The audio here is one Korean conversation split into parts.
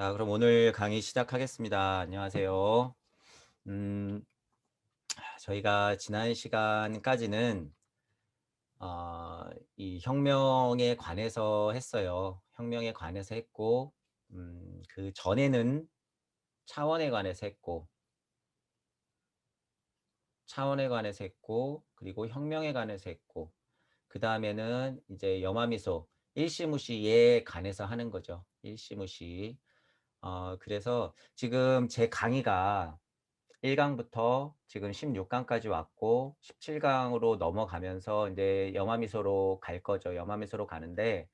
자, 그럼 오늘 강의 시작하겠습니다. 안녕하세요. 음, 저희가 지난 시간까지는 이 혁명에 관해서 했어요. 혁명에 관해서 했고, 그 전에는 차원에 관해서 했고, 차원에 관해서 했고, 그리고 혁명에 관해서 했고, 그 다음에는 이제 염화미소, 일시무시에 관해서 하는 거죠. 일시무시. 그래서 지금 제 강의가 1강부터 지금 16강까지 왔고 17강으로 넘어가면서 이제 염화미소로 갈 거죠. 염화미소로 가는데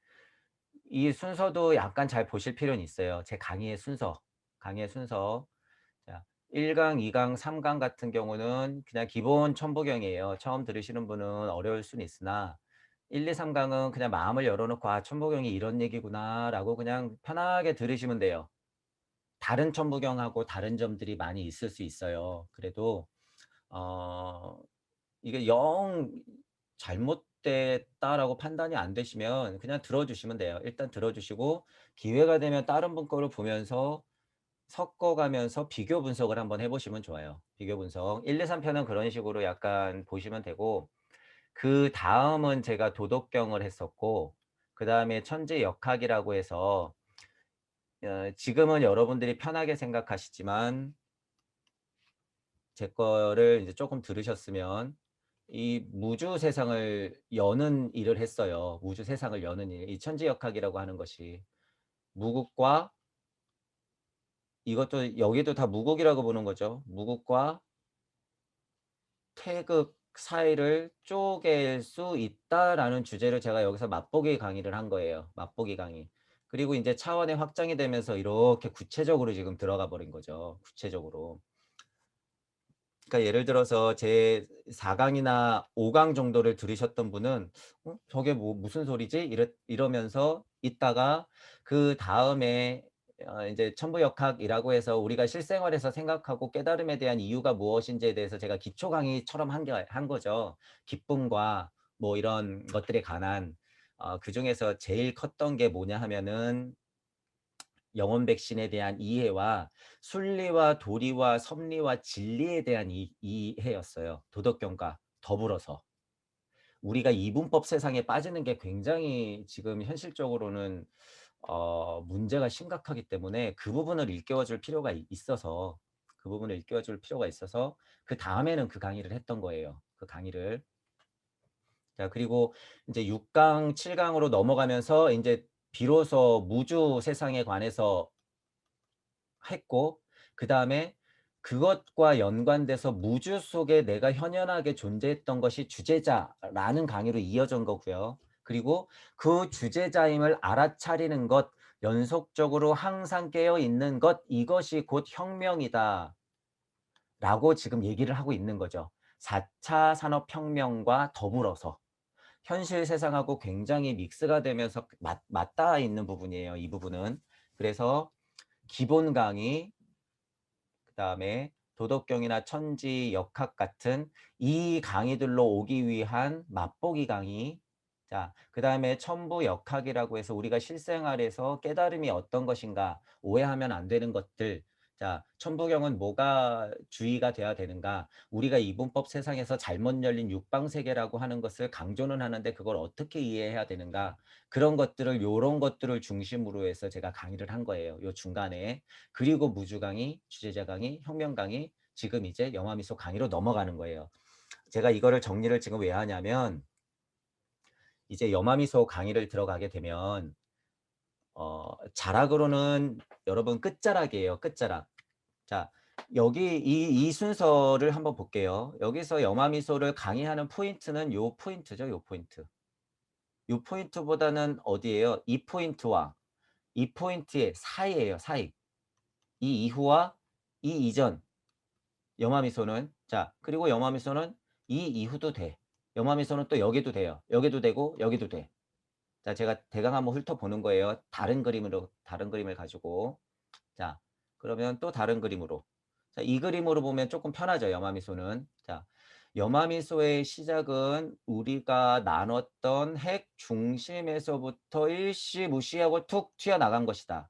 이 순서도 약간 잘 보실 필요는 있어요. 제 강의의 순서. 강의의 순서. 자, 1강, 2강, 3강 같은 경우는 그냥 기본 천부경이에요. 처음 들으시는 분은 어려울 수는 있으나 1, 2, 3강은 그냥 마음을 열어놓고 천부경이 이런 얘기구나 라고 그냥 편하게 들으시면 돼요. 다른 천부경하고 다른 점들이 많이 있을 수 있어요. 그래도 어 이게 영 잘못됐다라고 판단이 안 되시면 그냥 들어주시면 돼요. 일단 들어주시고 기회가 되면 다른 분 거를 보면서 섞어가면서 비교 분석을 한번 해보시면 좋아요. 비교 분석. 1, 2, 3편은 그런 식으로 약간 보시면 되고 그 다음은 제가 도덕경을 했었고 그 다음에 천재역학이라고 해서 지금은 여러분들이 편하게 생각하시지만 제 거를 이제 조금 들으셨으면 이 무주 세상을 여는 일을 했어요. 무주 세상을 여는 일. 이 천지역학이라고 하는 것이 무국과 이것도 여기도 다 무국이라고 보는 거죠. 무국과 태극 사이를 쪼갤 수 있다라는 주제를 제가 여기서 맛보기 강의를 한 거예요. 맛보기 강의. 그리고 이제 차원의 확장이 되면서 이렇게 구체적으로 지금 들어가 버린 거죠. 구체적으로. 그러니까 예를 들어서 제 4강이나 5강 정도를 들으셨던 분은 저게 뭐 무슨 소리지? 이러면서 있다가 그 다음에 이제 천부역학이라고 해서 우리가 실생활에서 생각하고 깨달음에 대한 이유가 무엇인지에 대해서 제가 기초 강의처럼 한 거죠. 기쁨과 뭐 이런 것들에 관한 그중에서 제일 컸던 게 뭐냐 하면은 영혼 백신에 대한 이해와 순리와 도리와 섭리와 진리에 대한 이해였어요. 도덕경과 더불어서. 우리가 이분법 세상에 빠지는 게 굉장히 지금 현실적으로는 문제가 심각하기 때문에 그 부분을 일깨워 줄 필요가 있어서 그 부분을 일깨워 줄 필요가 있어서 그 다음에는 그 강의를 했던 거예요. 그 강의를. 자, 그리고 이제 6강, 7강으로 넘어가면서 이제 비로소 무주 세상에 관해서 했고 그 다음에 그것과 연관돼서 무주 속에 내가 현연하게 존재했던 것이 주제자라는 강의로 이어진 거고요. 그리고 그 주제자임을 알아차리는 것, 연속적으로 항상 깨어있는 것, 이것이 곧 혁명이다 라고 지금 얘기를 하고 있는 거죠. 4차 산업혁명과 더불어서 현실 세상하고 굉장히 믹스가 되면서 맞닿아 있는 부분이에요. 이 부분은. 그래서 기본 강의, 그다음에 도덕경이나 천지, 역학 같은 이 강의들로 오기 위한 맛보기 강의. 자, 그다음에 천부 역학이라고 해서 우리가 실생활에서 깨달음이 어떤 것인가, 오해하면 안 되는 것들. 자, 천부경은 뭐가 주의가 돼야 되는가? 우리가 이분법 세상에서 잘못 열린 육방세계라고 하는 것을 강조는 하는데 그걸 어떻게 이해해야 되는가? 그런 것들을 요런 것들을 중심으로 해서 제가 강의를 한 거예요. 요 중간에. 그리고 무주 강의, 주제자 강의, 혁명 강의, 지금 이제 영화미소 강의로 넘어가는 거예요. 제가 이거를 정리를 지금 왜 하냐면 이제 영화미소 강의를 들어가게 되면 자락으로는 여러분 끝자락이에요. 끝자락. 자, 여기 이 순서를 한번 볼게요. 여기서 영화미소를 강의하는 포인트는 요 포인트죠. 요 포인트. 요 포인트보다는 어디예요? 이 포인트와 이 포인트의 사이예요. 사이. 이 이후와 이 이전. 염화미소는 자, 그리고 염화미소는 이 이후도 돼. 염화미소는 또 여기도 돼요. 여기도 되고 여기도 돼. 자, 제가 대강 한번 훑어보는 거예요. 다른 그림을 가지고. 자, 그러면 또 다른 그림으로. 자, 이 그림으로 보면 조금 편하죠. 염화미소는. 자, 염화미소의 시작은 우리가 나눴던 핵 중심에서부터 일시무시하고 툭 튀어나간 것이다.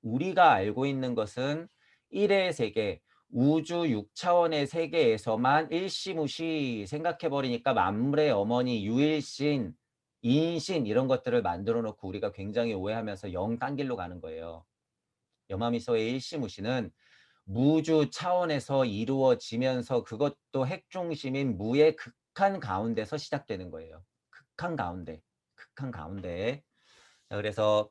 우리가 알고 있는 것은 1의 세계, 우주 6차원의 세계에서만 일시무시 생각해 버리니까 만물의 어머니, 유일신, 인신 이런 것들을 만들어 놓고 우리가 굉장히 오해하면서 영 딴 길로 가는 거예요. 여마미소의 일시무시는 무주 차원에서 이루어지면서 그것도 핵중심인 무의 극한 가운데서 시작되는 거예요. 극한 가운데. 극한 가운데. 자, 그래서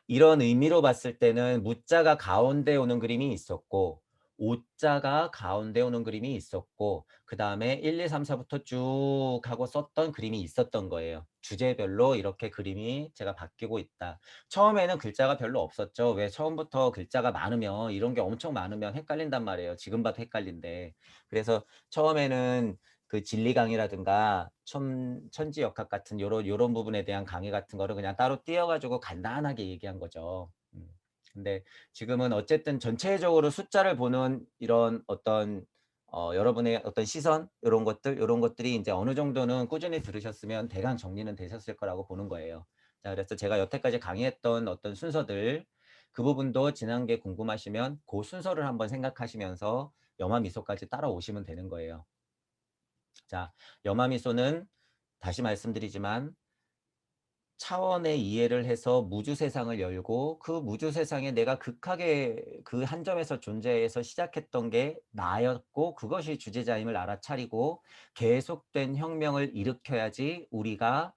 이런 의미로 봤을 때는 무자가 가운데 오는 그림이 있었고 오자가 가운데 오는 그림이 있었고 그 다음에 1, 2, 3, 4부터 쭉 하고 썼던 그림이 있었던 거예요. 주제별로 이렇게 그림이 제가 바뀌고 있다. 처음에는 글자가 별로 없었죠. 왜 처음부터 글자가 많으면 이런 게 엄청 많으면 헷갈린단 말이에요. 지금 봐도 헷갈린데. 그래서 처음에는 그 진리 강의라든가 천지역학 같은 요런 부분에 대한 강의 같은 거를 그냥 따로 띄어 가지고 간단하게 얘기한 거죠. 근데 지금은 어쨌든 전체적으로 숫자를 보는 이런 어떤 여러분의 어떤 시선 요런 것들이 인제 어느 정도는 꾸준히 들으셨으면 대강 정리는 되셨을 거라고 보는 거예요. 자, 그래서 제가 여태까지 강의했던 어떤 순서들 그 부분도 지난 게 궁금하시면 고 순서를 한번 생각하시면서 여마미소까지 따라오시면 되는 거예요. 자, 여마미소는 다시 말씀드리지만 차원의 이해를 해서 무주 세상을 열고 그 무주 세상에 내가 극하게 그 한 점에서 존재해서 시작했던 게 나였고 그것이 주제자임을 알아차리고 계속된 혁명을 일으켜야지 우리가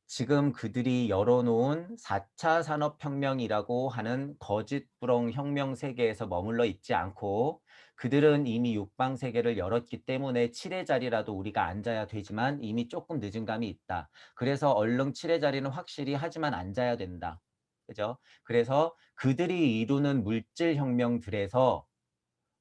지금 그들이 열어놓은 4차 산업혁명이라고 하는 거짓부렁 혁명 세계에서 머물러 있지 않고 그들은 이미 육방 세계를 열었기 때문에 7의 자리라도 우리가 앉아야 되지만 이미 조금 늦은 감이 있다. 그래서 얼른 7의 자리는 확실히 하지만 앉아야 된다. 그죠? 그래서 그들이 이루는 물질혁명들에서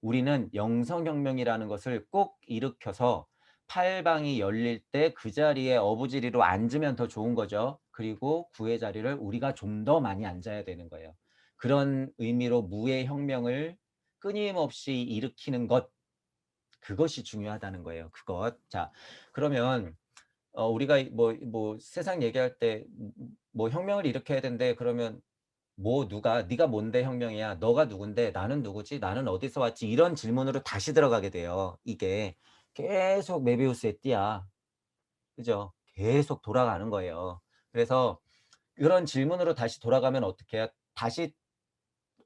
우리는 영성혁명이라는 것을 꼭 일으켜서 팔방이 열릴 때 그 자리에 어부지리로 앉으면 더 좋은 거죠. 그리고 구의 자리를 우리가 좀 더 많이 앉아야 되는 거예요. 그런 의미로 무의 혁명을 끊임없이 일으키는 것, 그것이 중요하다는 거예요. 그것. 자, 그러면 우리가 뭐 세상 얘기할 때 뭐 혁명을 일으켜야 된대. 그러면 뭐 누가 네가 뭔데 혁명이야? 너가 누군데? 나는 누구지? 나는 어디서 왔지? 이런 질문으로 다시 들어가게 돼요. 이게 계속 메비우스의 띠야. 그죠? 계속 돌아가는 거예요. 그래서 그런 질문으로 다시 돌아가면 어떻게 해요? 다시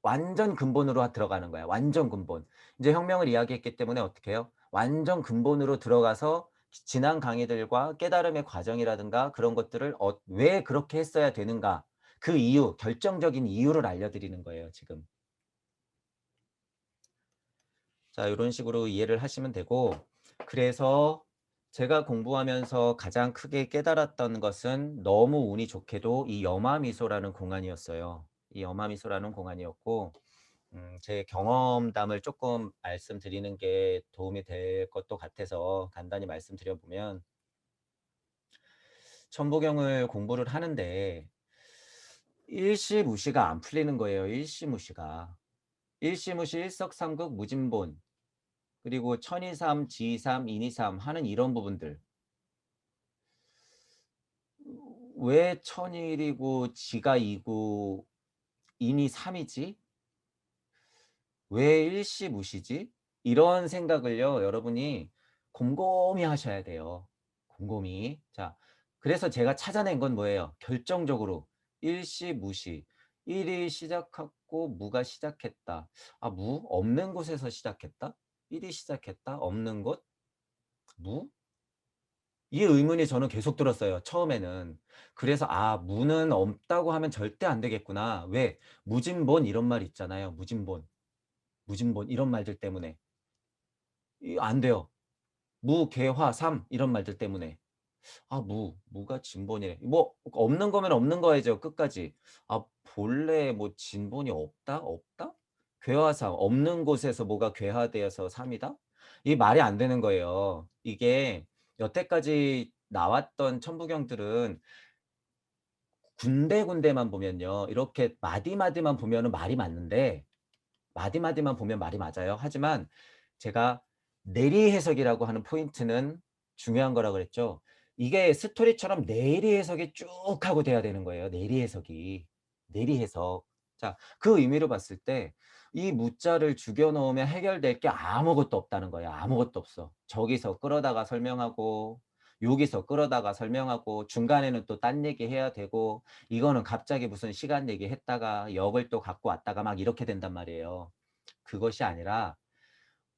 완전 근본으로 들어가는 거야. 완전 근본. 이제 혁명을 이야기했기 때문에 어떻게 해요? 완전 근본으로 들어가서 지난 강의들과 깨달음의 과정이라든가 그런 것들을 왜 그렇게 했어야 되는가? 그 이유, 결정적인 이유를 알려드리는 거예요, 지금. 자, 이런 식으로 이해를 하시면 되고, 그래서 제가 공부하면서 가장 크게 깨달았던 것은 너무 운이 좋게도 이 여마미소라는 공간이었어요. 이 여마미소라는 공간이었고, 제 경험담을 조금 말씀드리는 게 도움이 될 것도 같아서 간단히 말씀드려 보면 천부경을 공부를 하는데 일시무시가 안 풀리는 거예요. 일시무시가. 일시무시 일석삼극 무진본 그리고 천이삼, 지삼, 인이삼 하는 이런 부분들. 왜 천일이고 지가 이고 인이 삼이지? 왜 일시무시지? 이런 생각을요, 여러분이 곰곰이 하셔야 돼요. 곰곰이. 자, 그래서 제가 찾아낸 건 뭐예요? 결정적으로 일시무시. 일이 시작하고 무가 시작했다. 아, 무? 없는 곳에서 시작했다? 일이 시작했다? 없는 곳? 무? 이 의문이 저는 계속 들었어요, 처음에는. 그래서 무는 없다고 하면 절대 안 되겠구나. 왜? 무진본 이런 말 있잖아요. 무진본. 무진본 이런 말들 때문에. 안 돼요. 무, 개, 화, 삼 이런 말들 때문에. 무가 진본이래. 뭐 없는 거면 없는 거야죠, 끝까지. 본래 뭐 진본이 없다? 없다? 괴화삼 없는 곳에서 뭐가 괴화되어서 삼이다? 이 말이 안 되는 거예요. 이게 여태까지 나왔던 천부경들은 군데군데만 보면요. 이렇게 마디마디만 보면은 말이 맞는데 마디마디만 보면 말이 맞아요. 하지만 제가 내리 해석이라고 하는 포인트는 중요한 거라 그랬죠. 이게 스토리처럼 내리 해석이 쭉 하고 돼야 되는 거예요. 내리 해석이. 내리 해석. 자, 그 의미로 봤을 때 이 무자를 죽여 넣으면 해결될 게 아무것도 없다는 거야. 아무것도 없어. 저기서 끌어다가 설명하고 여기서 끌어다가 설명하고 중간에는 또 딴 얘기해야 되고 이거는 갑자기 무슨 시간 얘기했다가 역을 또 갖고 왔다가 막 이렇게 된단 말이에요. 그것이 아니라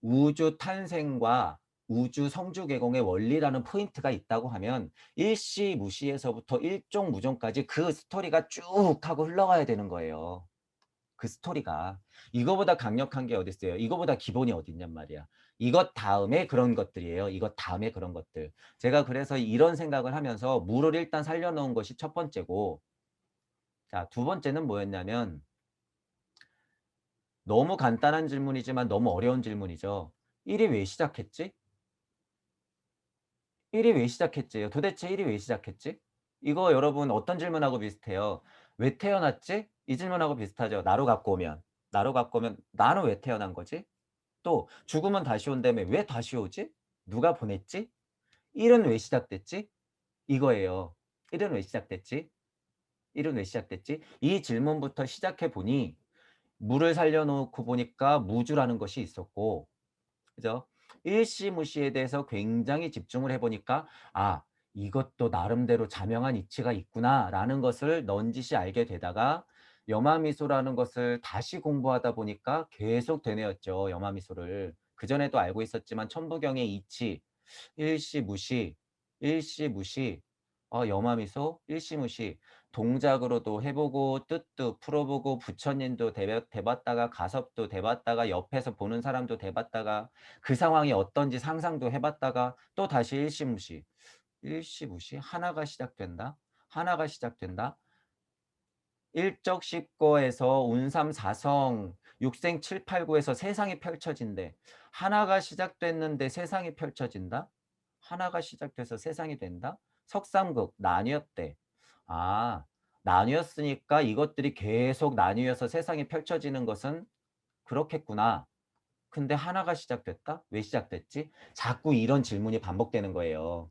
우주 탄생과 우주 성주 개공의 원리라는 포인트가 있다고 하면 일시무시에서부터 일종무종까지 그 스토리가 쭉 하고 흘러가야 되는 거예요. 그 스토리가. 이거보다 강력한 게 어딨어요. 이거보다 기본이 어딨냔 말이야. 이것 다음에 그런 것들이에요. 이것 다음에 그런 것들. 제가 그래서 이런 생각을 하면서 물을 일단 살려놓은 것이 첫 번째고, 자, 두 번째는 뭐였냐면 너무 간단한 질문이지만 너무 어려운 질문이죠. 1이 왜 시작했지? 1이 왜 시작했지요? 도대체 1이 왜 시작했지? 이거 여러분 어떤 질문하고 비슷해요? 왜 태어났지? 이 질문하고 비슷하죠. 나로 갖고 오면. 나로 갖고 오면 나는 왜 태어난 거지? 또 죽으면 다시 온다며 왜 다시 오지? 누가 보냈지? 1은 왜 시작됐지? 이거예요. 1은 왜 시작됐지? 1은 왜 시작됐지? 이 질문부터 시작해 보니 물을 살려놓고 보니까 무주라는 것이 있었고, 그죠? 일시무시에 대해서 굉장히 집중을 해 보니까 '아 이것도 나름대로 자명한 이치가 있구나.'라는 것을 넌지시 알게 되다가 염화미소라는 것을 다시 공부하다 보니까 계속 되뇌었죠, 염화미소를. 그전에도 알고 있었지만 천부경의 이치, 일시무시, 일시무시, 염화미소, 일시무시 동작으로도 해 보고 뜻도 풀어 보고 부처님도 대 봤다가 가섭도 대 봤다가 옆에서 보는 사람도 대 봤다가 그 상황이 어떤지 상상도 해 봤다가 또다시 일시무시, 일시무시 하나가 시작된다. 하나가 시작된다. 일적십거에서 운삼사성 육생칠팔구에서 세상이 펼쳐진대. 하나가 시작됐는데 세상이 펼쳐진다? 하나가 시작돼서 세상이 된다? 석삼극 나뉘었대. 아, 나뉘었으니까 이것들이 계속 나뉘어서 세상이 펼쳐지는 것은 그렇겠구나. 근데 하나가 시작됐다? 왜 시작됐지? 자꾸 이런 질문이 반복되는 거예요.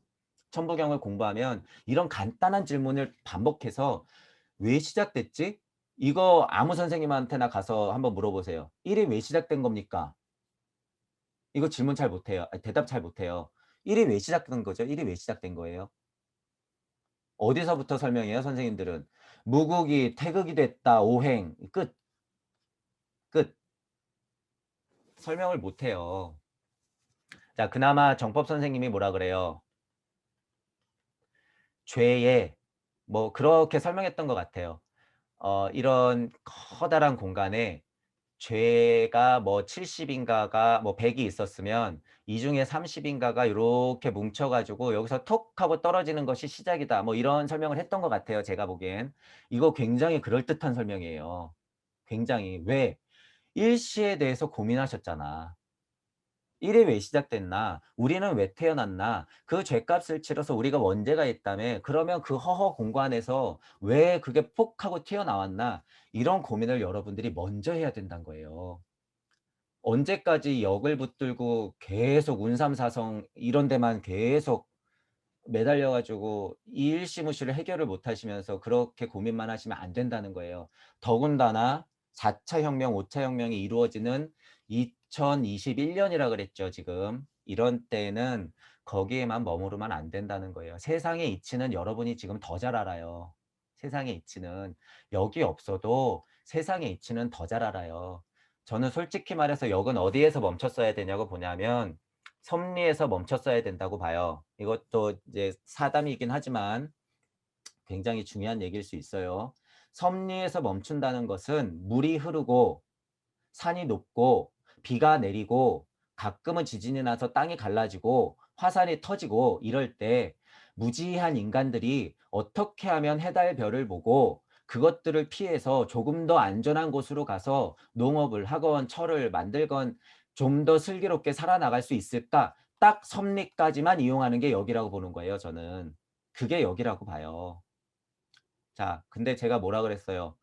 천부경을 공부하면 이런 간단한 질문을 반복해서 왜 시작됐지? 이거 아무 선생님한테나 가서 한번 물어보세요. 1이 왜 시작된 겁니까? 이거 질문 잘 못해요. 아니, 대답 잘 못해요. 1이 왜 시작된 거죠? 1이 왜 시작된 거예요? 어디서부터 설명해요, 선생님들은? 무국이 태극이 됐다, 오행. 끝, 끝. 설명을 못해요. 자, 그나마 정법 선생님이 뭐라 그래요? 죄에 뭐 그렇게 설명했던 것 같아요. 이런 커다란 공간에 죄가 뭐 70 인가가 뭐 100이 있었으면 이 중에 30 인가가 요렇게 뭉쳐 가지고 여기서 톡 하고 떨어지는 것이 시작이다. 뭐 이런 설명을 했던 것 같아요, 제가 보기엔. 이거 굉장히 그럴듯한 설명이에요. 굉장히. 왜? 일시에 대해서 고민하셨잖아. 1이 왜 시작됐나? 우리는 왜 태어났나? 그 죗값을 치러서 우리가 원죄가 있다며. 그러면 그 허허 공간에서 왜 그게 폭 하고 튀어나왔나? 이런 고민을 여러분들이 먼저 해야 된다는 거예요. 언제까지 역을 붙들고 계속 운삼사성 이런 데만 계속 매달려 가지고 이 일시무시를 해결을 못 하시면서 그렇게 고민만 하시면 안 된다는 거예요. 더군다나 4차 혁명, 5차 혁명이 이루어지는 2021 년이라 그랬죠 지금. 이런 때에는 거기에만 머무르면 안 된다는 거예요. 세상의 이치는 여러분이 지금 더 잘 알아요. 세상의 이치는. 여기 없어도 세상의 이치는 더 잘 알아요. 저는 솔직히 말해서 역은 어디에서 멈췄어야 되냐고 보냐면 섭리에서 멈췄어야 된다고 봐요. 이것도 이제 사담이긴 하지만 굉장히 중요한 얘기일 수 있어요. 섭리에서 멈춘다는 것은 물이 흐르고 산이 높고 비가 내리고 가끔은 지진이 나서 땅이 갈라지고 화산이 터지고 이럴 때 무지한 인간들이 어떻게 하면 해달 별을 보고 그것들을 피해서 조금 더 안전한 곳으로 가서 농업을 하건 철을 만들건 좀 더 슬기롭게 살아나갈 수 있을까? 딱 섭리까지만 이용하는 게 역이라고 보는 거예요, 저는. 그게 역이라고 봐요. 자, 근데 제가 뭐라 그랬어요?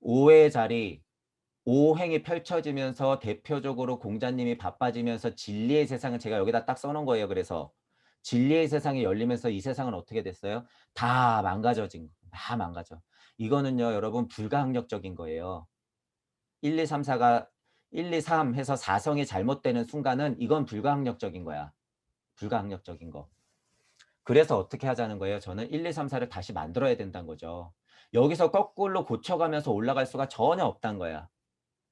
오의 자리, 오행이 펼쳐지면서 대표적으로 공자님이 바빠지면서 진리의 세상을 제가 여기다 딱 써 놓은 거예요, 그래서. 진리의 세상이 열리면서 이 세상은 어떻게 됐어요? 다 망가져진 거 다 망가져. 이거는요 여러분 불가항력적인 거예요. 1, 2, 3, 4가 1, 2, 3 해서 사성이 잘못되는 순간은 이건 불가항력적인 거야. 불가항력적인 거. 그래서 어떻게 하자는 거예요? 저는 1, 2, 3, 4를 다시 만들어야 된다는 거죠. 여기서 거꾸로 고쳐가면서 올라갈 수가 전혀 없다는 거야.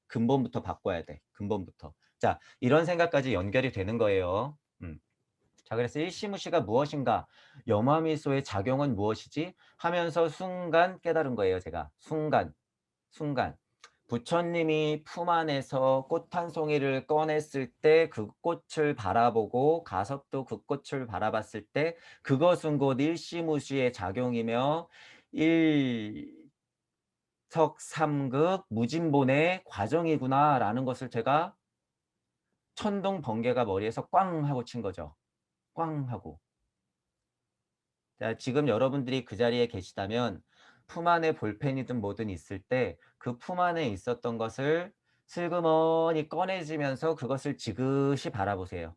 근본부터 바꿔야 돼. 근본부터. 자, 이런 생각까지 연결이 되는 거예요. 자, 그래서 일시무시가 무엇인가? 염화미소의 작용은 무엇이지? 하면서 순간 깨달은 거예요, 제가. 순간. 순간. 부처님이 품 안에서 꽃 한 송이를 꺼냈을 때 그 꽃을 바라보고 가섭도 그 꽃을 바라봤을 때 그것은 곧 일시무시의 작용이며 일석삼극 무진본의 과정이구나라는 것을 제가 천둥 번개가 머리에서 꽝 하고 친 거죠. 꽝 하고. 자, 지금 여러분들이 그 자리에 계시다면 품 안에 볼펜이든 뭐든 있을 때 그 품 안에 있었던 것을 슬그머니 꺼내지면서 그것을 지그시 바라보세요.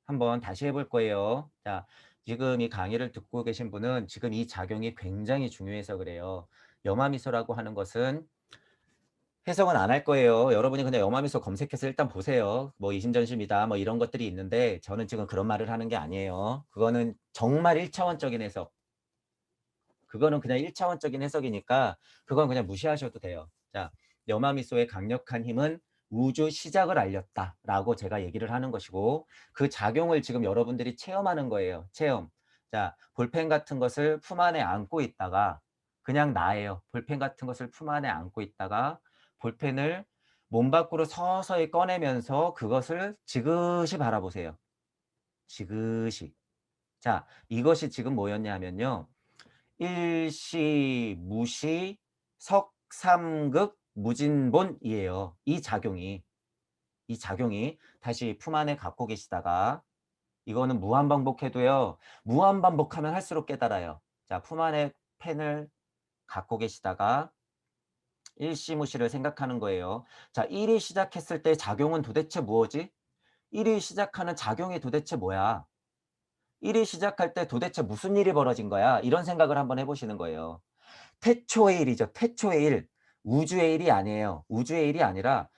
한번 다시 해볼 거예요. 자, 지금 이 강의를 듣고 계신 분은 지금 이 작용이 굉장히 중요해서 그래요. 염화미소라고 하는 것은 해석은 안 할 거예요. 여러분이 그냥 염화미소 검색해서 일단 보세요. 뭐 이심전심이다 뭐 이런 것들이 있는데 저는 지금 그런 말을 하는 게 아니에요. 그거는 정말 1차원적인 해석. 그거는 그냥 1차원적인 해석이니까 그건 그냥 무시하셔도 돼요. 자, 염화미소의 강력한 힘은 우주 시작을 알렸다라고 제가 얘기를 하는 것이고 그 작용을 지금 여러분들이 체험하는 거예요. 체험. 자, 볼펜 같은 것을 품 안에 안고 있다가 그냥 나예요. 볼펜 같은 것을 품 안에 안고 있다가 볼펜을 몸 밖으로 서서히 꺼내면서 그것을 지그시 바라보세요. 지그시. 자, 이것이 지금 뭐였냐 하면요. 일시, 무시, 석삼극, 무진본이에요. 이 작용이 다시 품 안에 갖고 계시다가 이거는 무한반복해도요. 무한반복하면 할수록 깨달아요. 자, 품 안에 펜을 갖고 계시다가 일시무시를 생각하는 거예요. 자, 1이 시작했을 때 작용은 도대체 무엇이? 1이 시작하는 작용이 도대체 뭐야? 1이 시작할 때 도대체 무슨 일이 벌어진 거야? 이런 생각을 한번 해보시는 거예요. 태초의 일이죠. 태초의 일. 우주의 일이 아니에요. 우주의 일이 아니라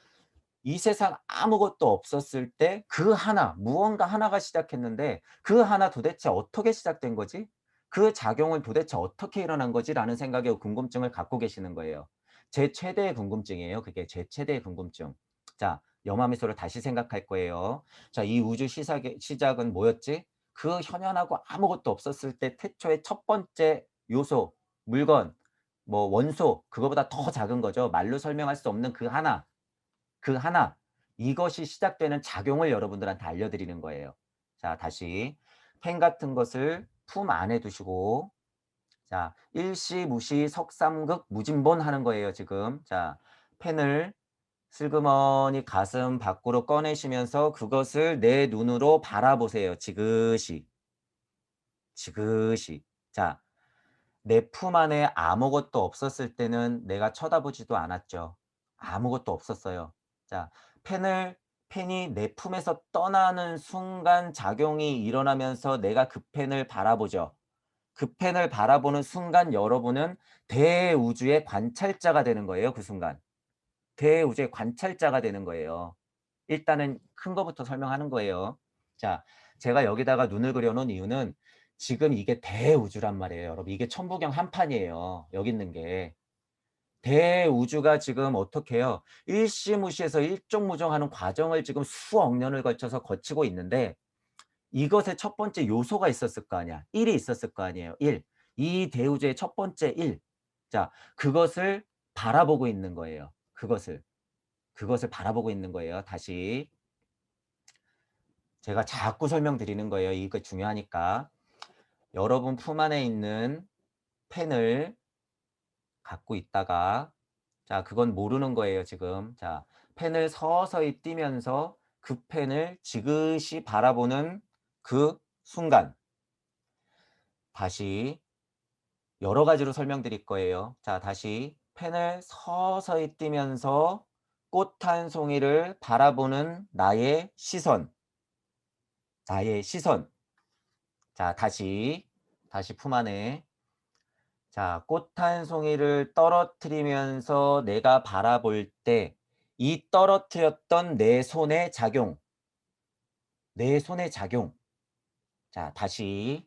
이 세상 아무것도 없었을 때 그 하나, 무언가 하나가 시작했는데 그 하나 도대체 어떻게 시작된 거지? 그 작용은 도대체 어떻게 일어난 거지? 라는 생각에 궁금증을 갖고 계시는 거예요. 제 최대의 궁금증이에요. 그게 제 최대의 궁금증. 자, 염화미소를 다시 생각할 거예요. 자, 이 우주 시작은 뭐였지? 그 현현하고 아무것도 없었을 때 태초의 첫 번째 요소, 물건, 뭐 원소, 그거보다 더 작은 거죠. 말로 설명할 수 없는 그 하나. 그 하나, 이것이 시작되는 작용을 여러분들한테 알려드리는 거예요. 자, 다시 펜 같은 것을 품 안에 두시고 자, 일시, 무시, 석삼극, 무진본 하는 거예요, 지금. 자, 펜을 슬그머니 가슴 밖으로 꺼내시면서 그것을 내 눈으로 바라보세요. 지그시. 지그시. 자, 내 품 안에 아무것도 없었을 때는 내가 쳐다보지도 않았죠. 아무것도 없었어요. 자, 펜을 펜이 내 품에서 떠나는 순간 작용이 일어나면서 내가 그 펜을 바라보죠. 그 펜을 바라보는 순간 여러분은 대우주의 관찰자가 되는 거예요. 그 순간. 대우주의 관찰자가 되는 거예요. 일단은 큰 거부터 설명하는 거예요. 자, 제가 여기다가 눈을 그려 놓은 이유는 지금 이게 대우주란 말이에요. 여러분 이게 천부경 한판이에요. 여기 있는 게. 대우주가 지금 어떻게 해요? 일시무시해서 일종무종하는 과정을 지금 수억 년을 걸쳐서 거치고 있는데 이것의 첫 번째 요소가 있었을 거 아니야. 1이 있었을 거 아니에요. 1. 이 대우주의 첫 번째 1. 자, 그것을 바라보고 있는 거예요. 그것을 바라보고 있는 거예요. 다시 제가 자꾸 설명드리는 거예요. 이거 중요하니까. 여러분 품 안에 있는 펜을 갖고 있다가 자, 그건 모르는 거예요, 지금. 자, 펜을 서서히 띄면서 그 펜을 지그시 바라보는 그 순간 다시 여러 가지로 설명드릴 거예요. 자, 다시 펜을 서서히 띄면서 꽃 한 송이를 바라보는 나의 시선. 나의 시선. 자, 다시 품 안에 자, 꽃 한 송이를 떨어뜨리면서 내가 바라볼 때 이 떨어뜨렸던 내 손의 작용, 내 손의 작용. 자, 다시.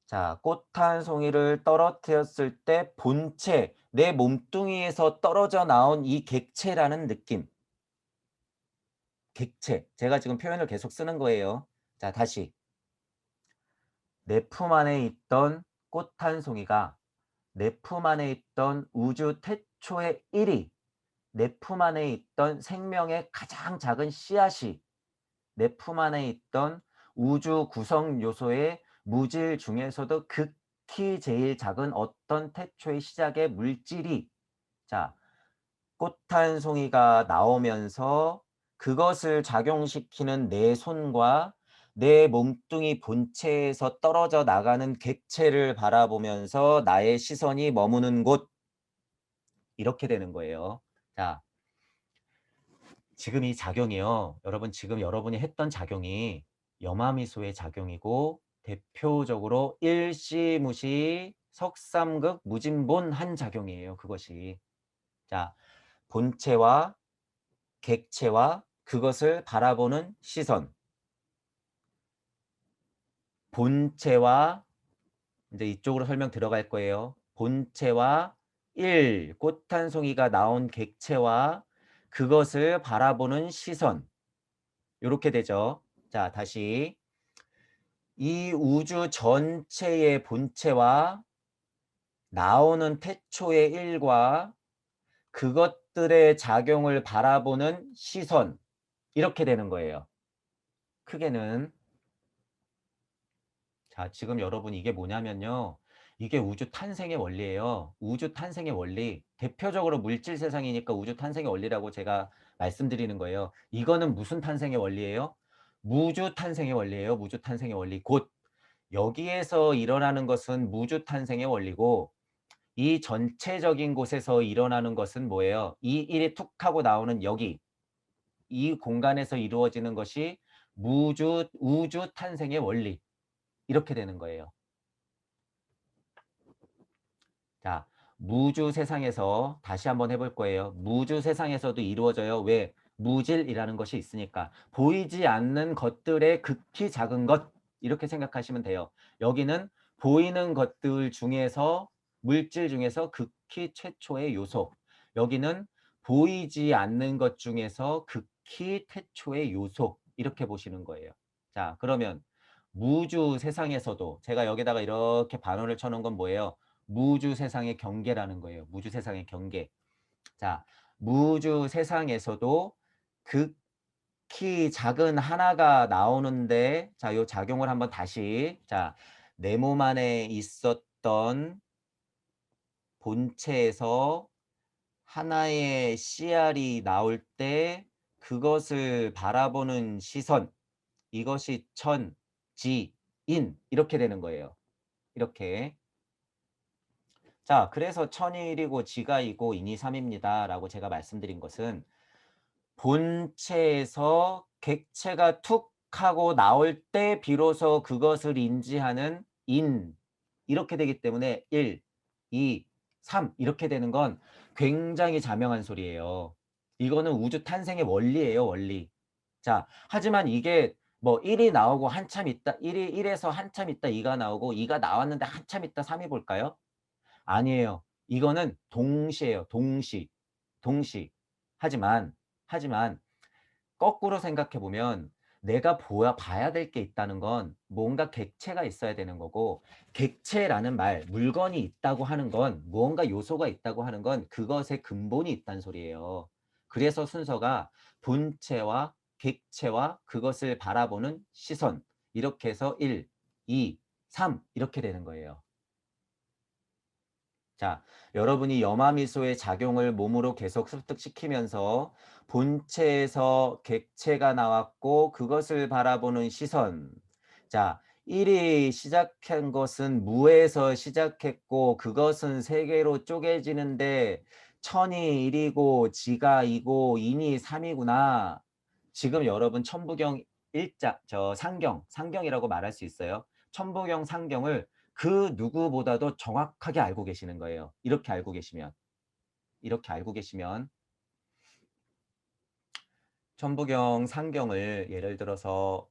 자, 꽃 한 송이를 떨어뜨렸을 때 본체, 내 몸뚱이에서 떨어져 나온 이 객체라는 느낌. 객체. 제가 지금 표현을 계속 쓰는 거예요. 자, 다시. 내 품 안에 있던 꽃 한 송이가 내 품 안에 있던 우주 태초의 1위, 내 품 안에 있던 생명의 가장 작은 씨앗이 내 품 안에 있던 우주 구성 요소의 무질 중에서도 극히 제일 작은 어떤 태초의 시작의 물질이 자, 꽃 한 송이가 나오면서 그것을 작용시키는 내 손과 내 몸뚱이 본체에서 떨어져 나가는 객체를 바라보면서 나의 시선이 머무는 곳 이렇게 되는 거예요. 자, 지금 이 작용이요. 여러분 지금 여러분이 했던 작용이 염화미소의 작용이고 대표적으로 일시무시 석삼극 무진본한 작용이에요. 그것이. 자, 본체와 객체와 그것을 바라보는 시선. 본체와 이제 이쪽으로 설명 들어갈 거예요. 본체와 꽃 한 송이가 나온 객체와 그것을 바라보는 시선. 요렇게 되죠. 자, 다시. 이 우주 전체의 본체와 나오는 태초의 일과 그것들의 작용을 바라보는 시선. 이렇게 되는 거예요. 크게는. 자, 지금 여러분 이게 뭐냐면요. 이게 우주 탄생의 원리예요. 우주 탄생의 원리. 대표적으로 물질 세상이니까 우주 탄생의 원리라고 제가 말씀드리는 거예요. 이거는 무슨 탄생의 원리예요? 무주 탄생의 원리예요. 무주 탄생의 원리. 곧 여기에서 일어나는 것은 무주 탄생의 원리고 이 전체적인 곳에서 일어나는 것은 뭐예요? 이 일이 툭 하고 나오는 여기 이 공간에서 이루어지는 것이 우주 탄생의 원리. 이렇게 되는 거예요. 자, 무주 세상에서 다시 한번 해볼 거예요. 무주 세상에서도 이루어져요. 왜? 무질이라는 것이 있으니까. 보이지 않는 것들의 극히 작은 것 이렇게 생각하시면 돼요. 여기는 보이는 것들 중에서 물질 중에서 극히 최초의 요소. 여기는 보이지 않는 것 중에서 극히 태초의 요소 이렇게 보시는 거예요. 자, 그러면 무주 세상에서도 제가 여기다가 이렇게 반원을 쳐놓은 건 뭐예요? 무주 세상의 경계라는 거예요. 무주 세상의 경계. 자, 무주 세상에서도 극히 작은 하나가 나오는데, 자, 요 작용을 한번 다시, 자, 내 몸 안에 있었던 본체에서 하나의 씨알이 나올 때 그것을 바라보는 시선, 이것이 천, 지, 인, 이렇게 되는 거예요. 이렇게. 자, 그래서 천이 1이고 지가 2고 인이 3입니다. 라고 제가 말씀드린 것은 본체에서 객체가 툭 하고 나올 때 비로소 그것을 인지하는 인. 이렇게 되기 때문에 1, 2, 3 이렇게 되는 건 굉장히 자명한 소리예요. 이거는 우주 탄생의 원리예요, 원리. 자, 하지만 이게 뭐 1이 나오고 한참 있다, 1에서 한참 있다 2가 나오고 2가 나왔는데 한참 있다 3이 볼까요? 아니에요. 이거는 동시예요. 동시. 동시. 하지만 거꾸로 생각해 보면 내가 봐야 될 게 있다는 건 뭔가 객체가 있어야 되는 거고 객체라는 말, 물건이 있다고 하는 건 무언가 요소가 있다고 하는 건 그것의 근본이 있다는 소리예요. 그래서 순서가 본체와 객체와 그것을 바라보는 시선 이렇게 해서 1, 2, 3 이렇게 되는 거예요. 자, 여러분이 염화미소의 작용을 몸으로 계속 습득시키면서 본체에서 객체가 나왔고 그것을 바라보는 시선. 자, 1이 시작한 것은 무에서 시작했고 그것은 세개로 쪼개지는데 천이 1이고 지가 2고 인이 3이구나. 지금 여러분 천부경 상경이라고 말할 수 있어요. 천부경 상경을 그 누구보다도 정확하게 알고 계시는 거예요. 이렇게 알고 계시면 천부경, 상경을 예를 들어서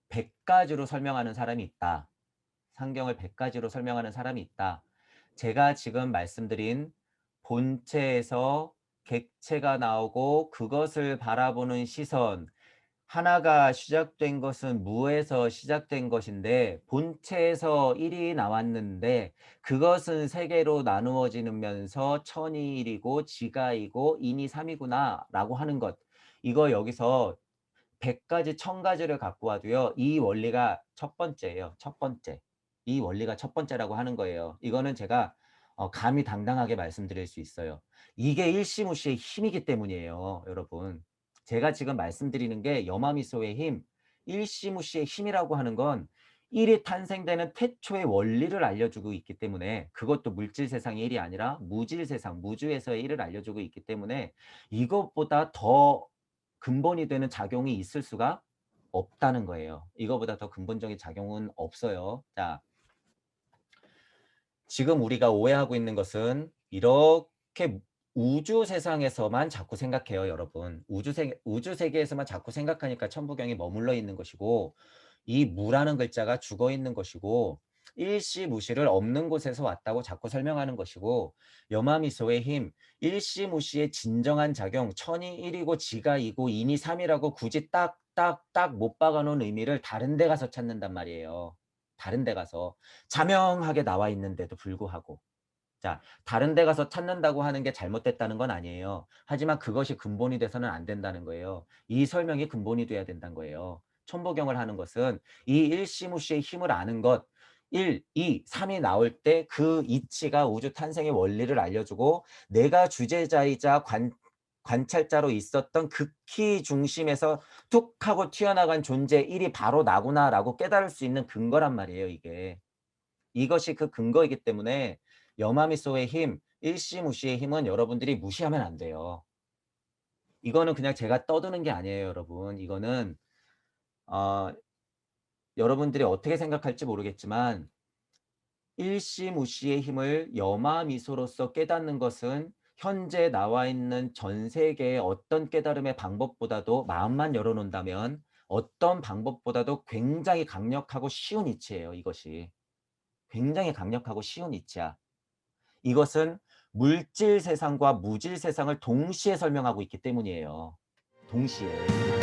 100 가지로 설명하는 사람이 있다. 상경을 100 가지로 설명하는 사람이 있다. 제가 지금 말씀드린 본체에서 객체가 나오고 그것을 바라보는 시선, 하나가 시작된 것은 무에서 시작된 것인데 본체에서 1이 나왔는데 그것은 세 개로 나누어지면서 천이 1이고 지가 2고 인이 3이구나 라고 하는 것. 이거 여기서 100가지 1000가지를 갖고 와도요. 이 원리가 첫 번째예요. 첫 번째. 이 원리가 첫 번째라고 하는 거예요. 이거는 제가 감히 당당하게 말씀드릴 수 있어요. 이게 일시무시의 힘이기 때문이에요, 여러분. 제가 지금 말씀드리는 게 여마미소의 힘, 일시무시의 힘이라고 하는 건 일이 탄생되는 태초의 원리를 알려주고 있기 때문에 그것도 물질 세상의 일이 아니라 무질 세상, 무주에서의 일을 알려주고 있기 때문에 이것보다 더 근본이 되는 작용이 있을 수가 없다는 거예요. 이거보다 더 근본적인 작용은 없어요. 자, 지금 우리가 오해하고 있는 것은 이렇게 우주 세상에서만 자꾸 생각해요, 여러분. 우주 세계에서만 자꾸 생각하니까 천부경이 머물러 있는 것이고 이 무라는 글자가 죽어 있는 것이고 일시무시를 없는 곳에서 왔다고 자꾸 설명하는 것이고 여마미소의 힘, 일시무시의 진정한 작용, 천이 1이고 지가 2고 인이 3이라고 굳이 딱 못 박아놓은 의미를 다른 데 가서 찾는단 말이에요. 다른 데 가서. 자명하게 나와 있는데도 불구하고. 자, 다른 데 가서 찾는다고 하는 게 잘못됐다는 건 아니에요. 하지만 그것이 근본이 돼서는 안 된다는 거예요. 이 설명이 근본이 돼야 된다는 거예요. 천보경을 하는 것은 이 일시무시의 힘을 아는 것, 1, 2, 3이 나올 때 그 이치가 우주 탄생의 원리를 알려주고 내가 주제자이자 관찰자로 있었던 극히 중심에서 툭 하고 튀어나간 존재 1이 바로 나구나라고 깨달을 수 있는 근거란 말이에요, 이게. 이것이 그 근거이기 때문에 여마미소의 힘, 일시무시의 힘은 여러분들이 무시하면 안 돼요. 이거는 그냥 제가 떠드는 게 아니에요, 여러분. 이거는 어, 여러분들이 어떻게 생각할지 모르겠지만 일시무시의 힘을 여마미소로서 깨닫는 것은 현재 나와 있는 전 세계의 어떤 깨달음의 방법보다도 마음만 열어놓는다면 어떤 방법보다도 굉장히 강력하고 쉬운 이치예요, 이것이. 굉장히 강력하고 쉬운 이치야. 이것은 물질 세상과 무질 세상을 동시에 설명하고 있기 때문이에요. 동시에.